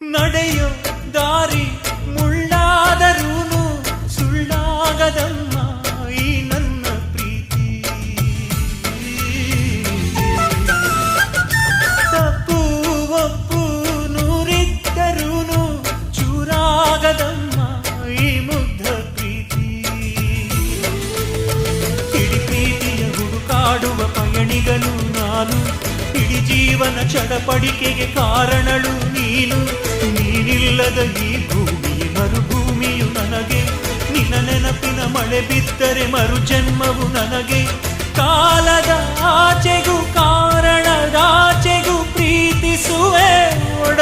ನಡೆಯೋ ದಾರಿ ಮುಳ್ಳಾದರೂನು ಸುಳ್ಳಾಗದಮ್ಮ ಈ ನನ್ನ ಪ್ರೀತಿ. ತಪ್ಪು ಒಪ್ಪು ನೂರಿದ್ದರೂನು ಚೂರಾಗದಮ್ಮ ಈ ಮುಗ್ಧ ಪ್ರೀತಿ. ಇಡೀ ಪ್ರೀತಿಯ ಹುಡುಕಾಡುವ ಪಯಣಿಗನು ನಾನು, ಇಡೀ ಜೀವನ ಚಡಪಡಿಕೆಗೆ ಕಾರಣಳು ನೀನು. ನೀನಿಲ್ಲದ ಈ ಭೂಮಿಯ ಮರುಭೂಮಿಯು ನನಗೆ, ನಿನ್ನ ನೆನಪಿನ ಮಳೆ ಬಿದ್ದರೆ ಮರು ಜನ್ಮವು ನನಗೆ. ಕಾಲದ ಆಚೆಗೂ ಕಾರಣದಾಚೆಗೂ ಪ್ರೀತಿಸುವೆ ಒಡ